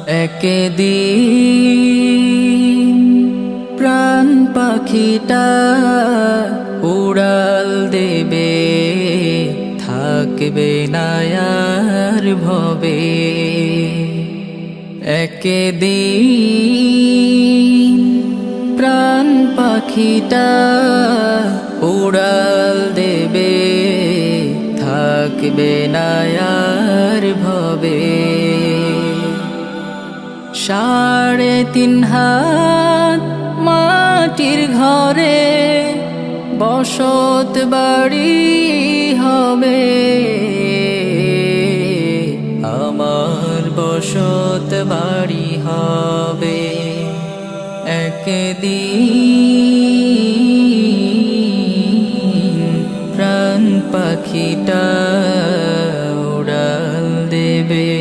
একদিন প্রাণ পাখিটা উড়াল দেবে, থাকবে না আর ভবে। একদিন প্রাণ পাখিটা উড়াল দেবে, থাকবে না আর ভবে। 3.5 হাত মাটির ঘরে বসত বাড়ি হবে, আমার বসত বাড়ি হবে। একদিন প্রাণ পাখিটা উড়াল দেবে।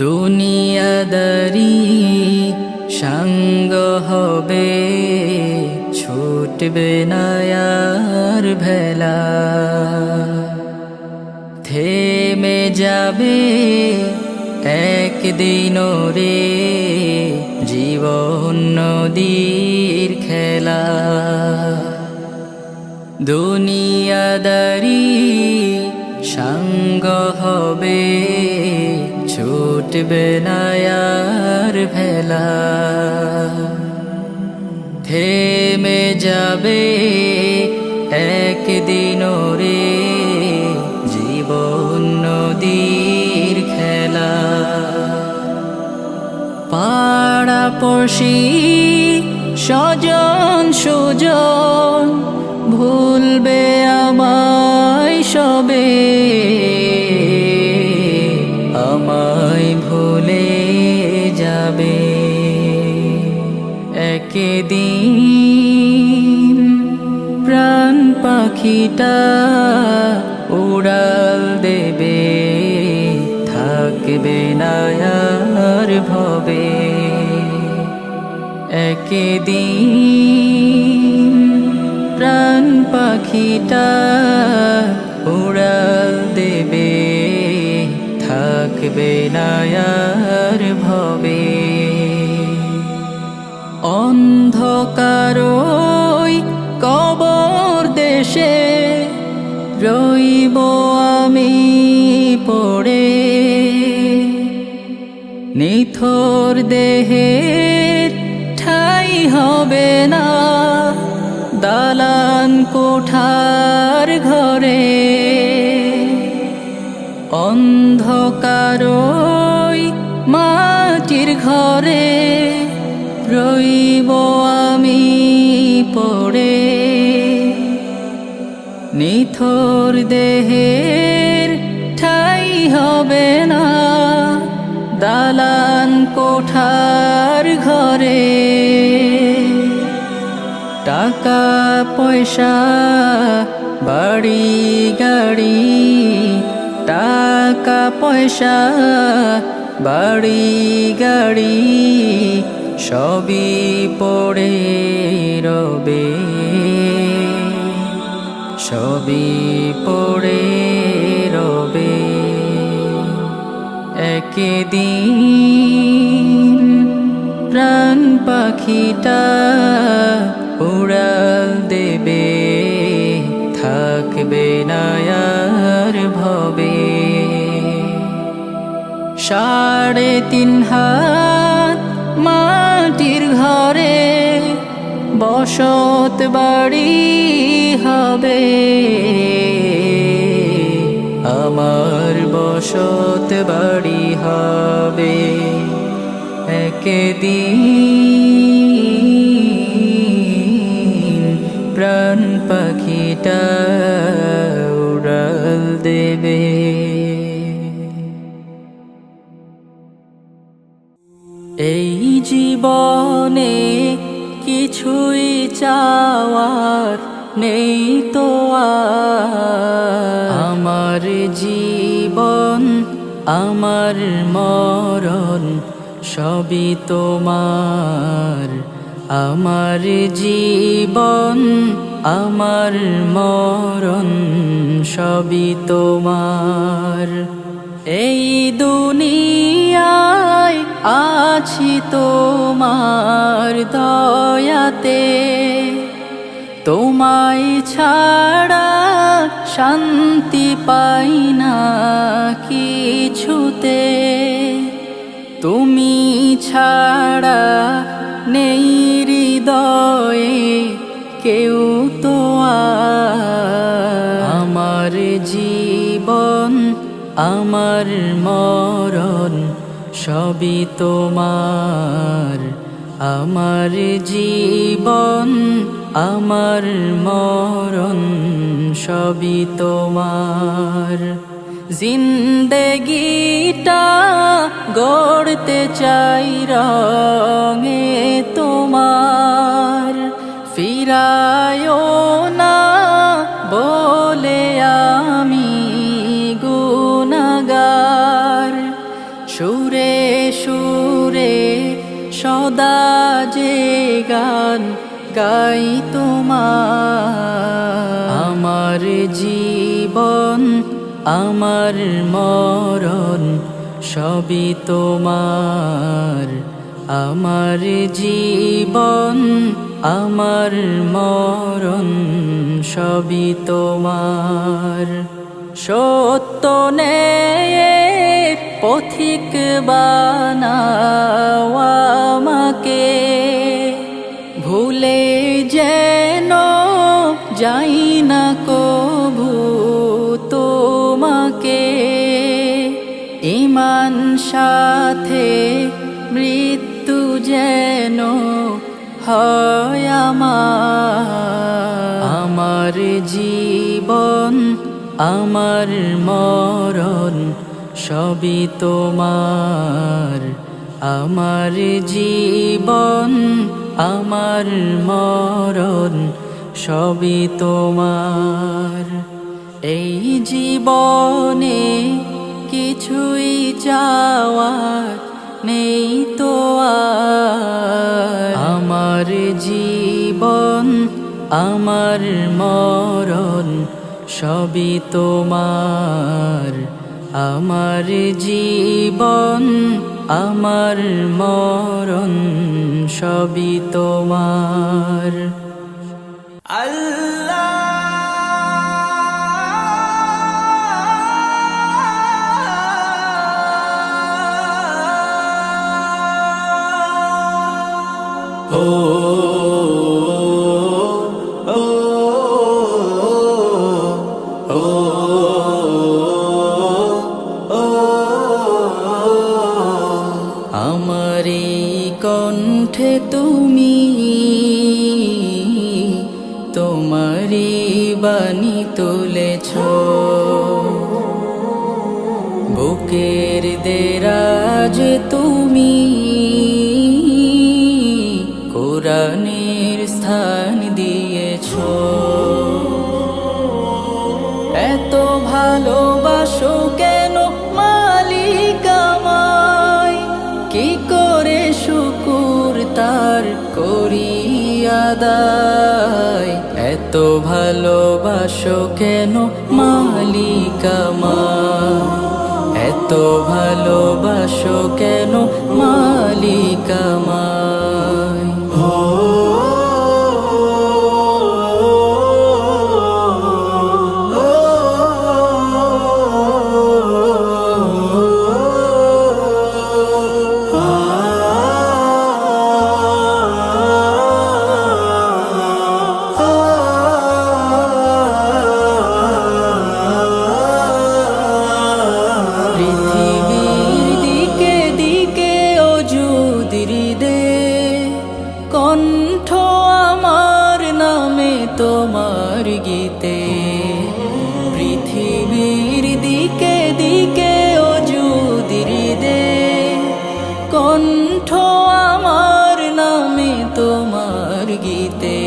দুনিয়াদারি সঙ্গ হবে, ছুটবে না আর ভেলা। থেমে যাবে একদিন রে জীবন নদীর খেলা। দুনিয়াদারি সঙ্গ হবে, ছুটবে না আর ভেলা। থেমে যাবে একদিন রে জীবন নদীর খেলা। পাড়াপড়শি স্বজন সুজন ভুলবে আমায় সবে, আমায় ভুলে যাবে। একদিন প্রাণ পাখিটা উড়াল দেবে, থাকবে না আর ভবে। একদিন প্রাণ পাখিটা উড়াল দেবে, থাকবে না আর ভবে। অন্ধকারই কবর দেশে রইব আমি পড়ে, নিথর দেহের ঠাই হবে না দালান কোঠার ঘরে। অন্ধকারই মাটির ঘরে রইব আমি পড়ে, নিথর দেহের ঠাই হবে না দালান কোঠার ঘরে। টাকা পয়সা বাড়ি গাড়ি, টাকা পয়সা বাড়ি গাড়ি সবই পড়ে রবে, সবই পড়ে রবে। একদিন প্রাণ পাখিটা উড়াল দেবে, থাকবে না আর ভবে। 3.5 হাত মাটির ঘরে বসত বাড়ি হবে, আমার বসত বাড়ি হবে। একদিন প্রাণ পাখিটা উড়াল দেবে। এই জীবনে কিছুই চাওয়ার নেই তো আর, আমার জীবন আমার মরণ সবই তোমার। আমার জীবন আমার মরণ সবই তোমার। এই দুনিয়া আছি তোমার দয়াতে, তোমায় ছাড়া শান্তি পাই না কিছুতে, তুমি ছাড়া নেই হৃদয়ে কেউ তো আমার জীবন আমার মরণ সবই তোমার, আমার জীবন আমার মরণ সবই তোমার। জিন্দেগিটা গড়তে চাই রঙে তোমার, ফিরায়ো না বলে আমি গুনাহগার, সুরে সুরে সদা যে গান গাই তোমার। আমার জীবন আমার মরণ সবই তোমার, আমার জীবন আমার মরণ সবই তোমার। সত্য ন্যায়ের পথিক বানাও আমাকে, ভুলে যেন যাই না কভু তোমাকে, ঈমান সাথে মৃত্যু যেন হয় আমার জীবন আমার মরণ সবই তোমার, আমার জীবন আমার মরণ সবই তোমার। এই জীবনে কিছুই চাওয়ার নেই তো আর, আমার জীবন আমার মরণ সবই তোমার, আমার জীবন আমার মরণ সবই তোমার। আল্লাহ আমার এই কণ্ঠে তুমি তোমারি বাণী তুলেছ, বুকের দেরাজ তুমি কোরআনের স্থান দিয়েছ। এত ভালোবাসো কেন মালিক আমায়, কি করে শুকুর তার করি আদায়। এত ভালোবাসো কেন মালিক আমায়, এত ভালোবাসো কেন মালিক আমায়। কণ্ঠ আমার নামে তোমার গীতে, পৃথিবীর দিকে দিকে ওজুদির দে, কণ্ঠ আমার নামে তোমার গীতে।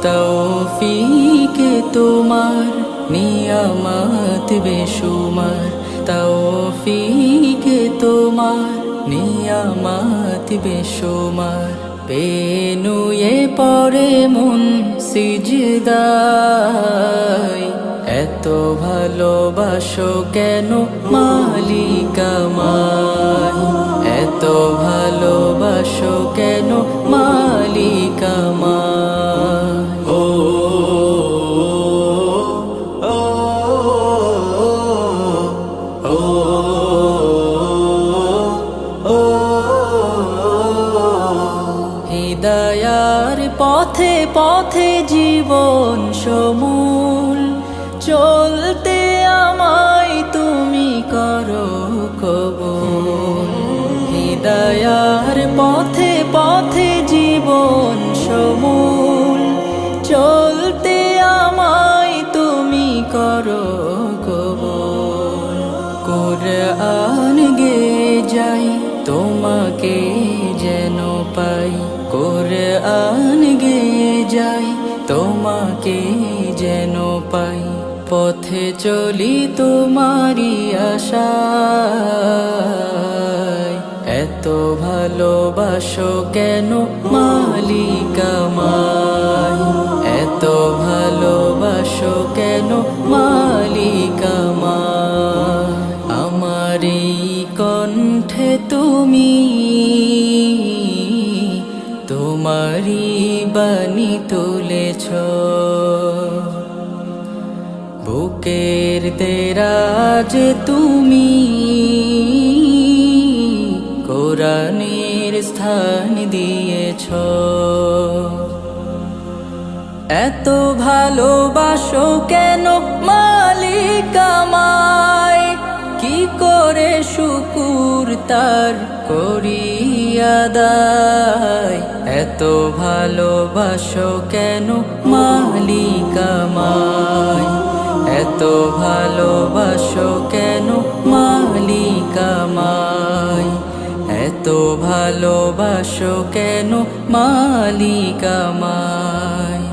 তৌফিকে তোমার নিয়ামত বেশুমার, তৌফিকে তোমার নিয়ামত বেশুমার। পেনুয়ে পড়ে মন সিজদায়, এত ভালোবাসো কেন মালিক আমায়, এত পথে পথে জীবন সমূল চলতে আমায় তুমি করো কবুল। হিদায়ার পথে পথে জীবন সমূল চলতে আমায় তুমি করো কবুল। কুরআন গে যাই তোমাকে যেন পাই, কুরআন গে যাই তোমাকে যেন পাই। পথে চলি তোমারি আশায়, এত ভালোবাসো কেন মালিক আমায়, এত ভালোবাসো কেন মালিক আমায়। আমার এই কণ্ঠে তুমি তোমারি বাণী তুলেছ, বুকের দেরাজ তুমি কোরআনের স্থান দিয়েছ। এত ভালোবাসো কেন মালিক আমায়, কি করে শুকুর তার করি আদায়। এত ভালোবাসো কেন মালিক আমায়, এত ভালোবাসো কেন মালিক আমায়, এত ভালোবাসো কেন মালিক আমায়।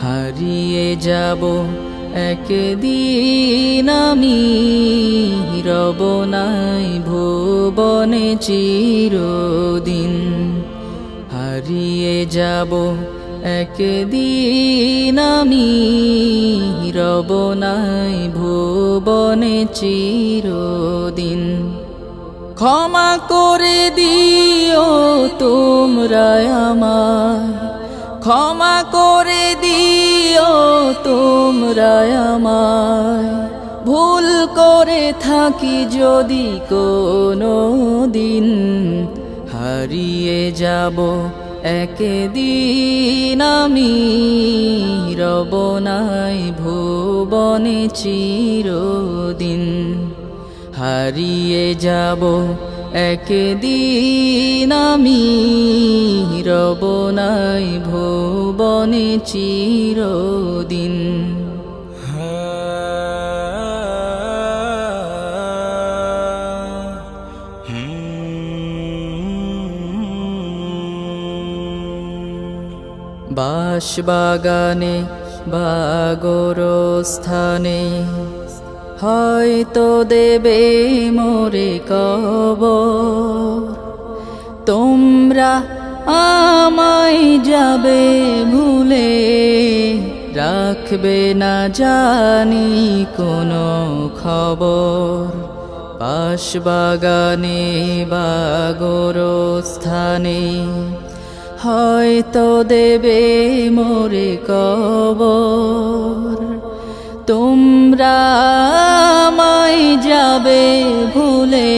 হারিয়ে যাব একদিন আমি, রব নাই ভুবনে চিরদিন। হারিয়ে যাব একদিন আমি, রব নাই ভুবনে চিরদিন। ক্ষমা করে দিও তোমরা আমায়, ক্ষমা করে দিও তোমরা আমায়। ভুল করে থাকি যদি কোনো দিন, হারিয়ে যাব একদিন আমি, রব নাই ভুবনে চিরদিন। হারিয়ে যাব একদিন আমি, রব নাই ভুবনে চিরদিন। বাঁশবাগানে বা গোরস্থানে হয়তো দেবে মোরে কবর। তোমরা আমায় যাবে ভুলে, রাখবে না জানি কোনো খবর। বাঁশবাগানে বা গোরস্থানে হয়তো দেবে মোরে কবর। তোমরা আমায় যাবে ভুলে,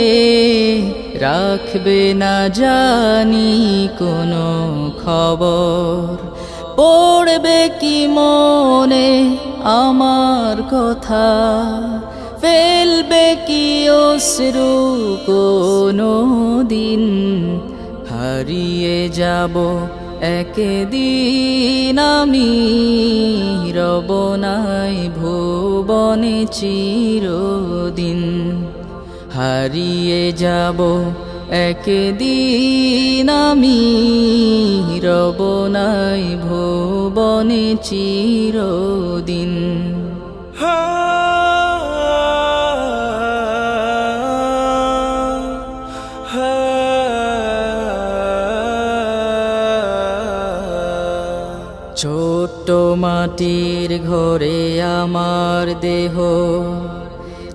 রাখবে না জানি কোনো খবর। পড়বে কি মনে আমার কথা, ফেলবে কি অশ্রু কোনো দিন। হারিয়ে যাব একদিন আমি, রব নাই ভুবনে চিরদিন। হারিয়ে যাব একদিন আমি, রব নাই ভুবনে চিরদিন। ছোট্ট মাটির ঘরে আমার দেহ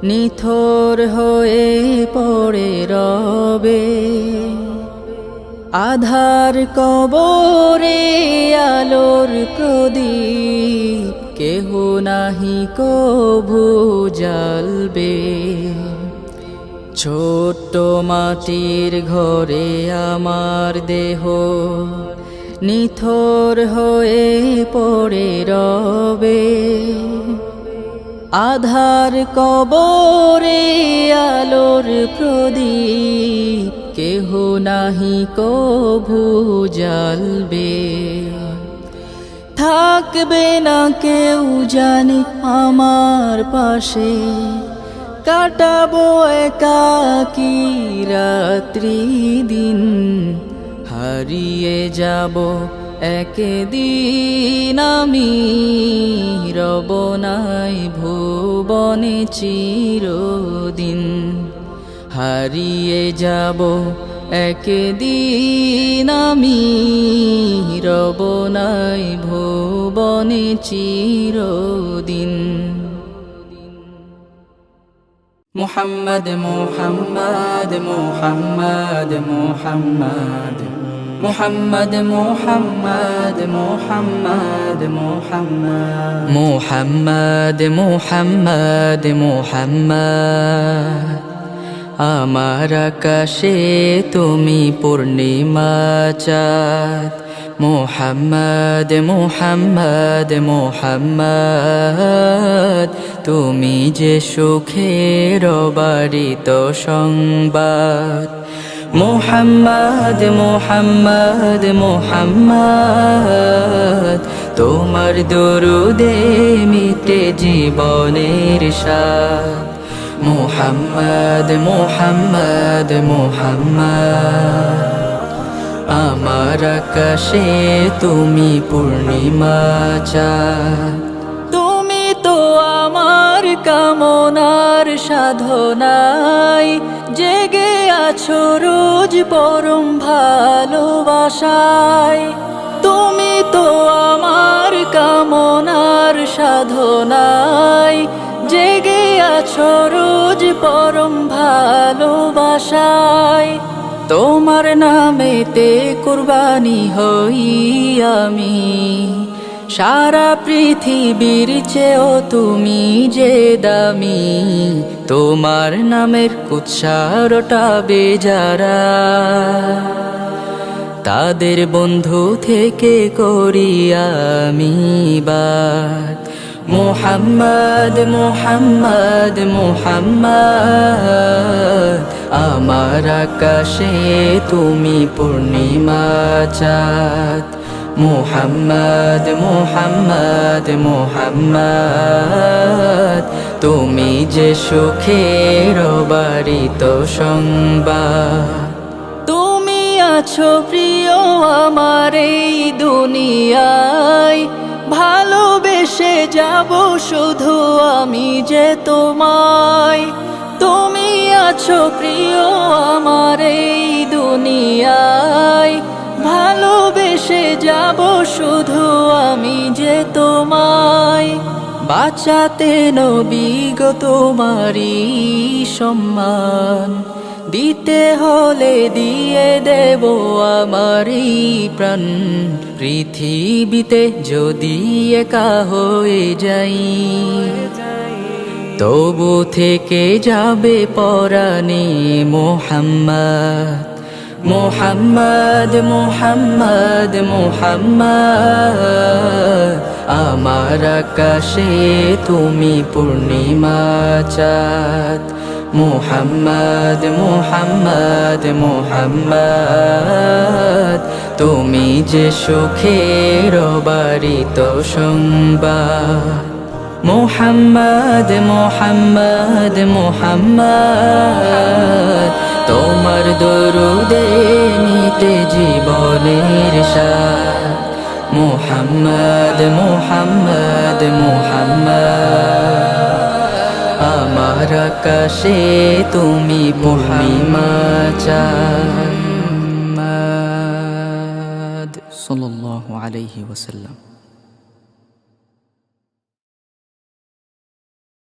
নিথর হয়ে পড়ে রবে। আধার কবরে আলোর প্রদীপ কেহ নাহি কভু জ্বালবে। ছোট্ট মাটির ঘরে আমার দেহ নিথর হয়ে পড়ে রবে। আধার কবরে আলোর প্রদীপ কেহ নাহি কভু জ্বালবে। থাকবে না কেউ জানি আমার পাশে, কাটাবো একাকী রাত্রি দিন। হারিয়ে যাব একদিন আমি, রব নাই ভুবনে চিরদিন। হারিয়ে যাব একদিন আমি, রব নাই ভুবনে চিরদিন। মুহাম্মদ মুহাম্মদ মুহাম্মদ মুহাম্মদ মুহাম্মদ মুহাম্মদ মুহাম্মদ মুহাম্মদ মুহাম্মদ মুহাম্মদ। আমার আকাশে তুমি পূর্ণিমা চাঁদ। মুহাম্মদ মুহাম্মদ মুহাম্মদ, তুমি যে সুখের বারিত সংবাদ। মুহাম্মদ মুহাম্মদ মুহাম্মদ, তোমার দরুদে মিটে জীবনের স্বাদ। মুহাম্মদ মুহাম্মদ মুহাম্মদ, আমার আকাশে তুমি পূর্ণিমা চাঁদ। তুমি তো আমার কামনার সাধনায়, জেগে আছো রোজ পরম ভালোবাসায়। তুমি তো আমার কামনার সাধনায়, জেগে আছো রোজ পরম ভালোবাসায়। তোমার নামেতে কুরবানি হই আমি, সারা পৃথিবীর চেয়েও তুমি যে দামি। তোমার নামের উচ্চারটাবে যারা, তাদের বন্ধু থেকে করি আমি বাত। মুহাম্মদ মুহাম্মদ মুহাম্মদ, আমার আকাশে তুমি পূর্ণিমা চাঁদ। মুহাম্মদ মুহাম্মদ মুহাম্মদ, তুমি যে সুখের বারিত সংবাদ। তুমি আছো প্রিয় আমার এই দুনিয়ায়, ভালোবেসে যাব শুধু আমি যে তোমায়। তুমি আছো প্রিয় আমার এই দুনিয়ায়, ভালোবেসে যাব শুধু আমি যে তোমায়। বাঁচাতে নবী গো তোমারই সম্মান, দিতে হলে দিয়ে দেব আমারই প্রাণ। পৃথিবীতে যদি একা হয়ে যাই, তবু থেকে যাবে পরাণে মুহাম্মদ। মুহাম্মদ মুহাম্মদ মুহাম্মদ, আমার আকাশে তুমি পূর্ণিমা চাঁদ। মুহাম্মদ মুহাম্মদ মুহাম্মদ, তুমি যে সুখের বারিত সংবাদ। মুহাম্মদ মুহাম্মদ মুহাম্মদ, তোমার দরুদে মিটে জীবনের স্বাদ। মুহাম্মদ মুহাম্মদ মুহাম্মদ, আমার আকাশে তুমি পূর্ণিমা চাঁদ। সাল্লাল্লাহু আলাইহি ওয়াসাল্লাম।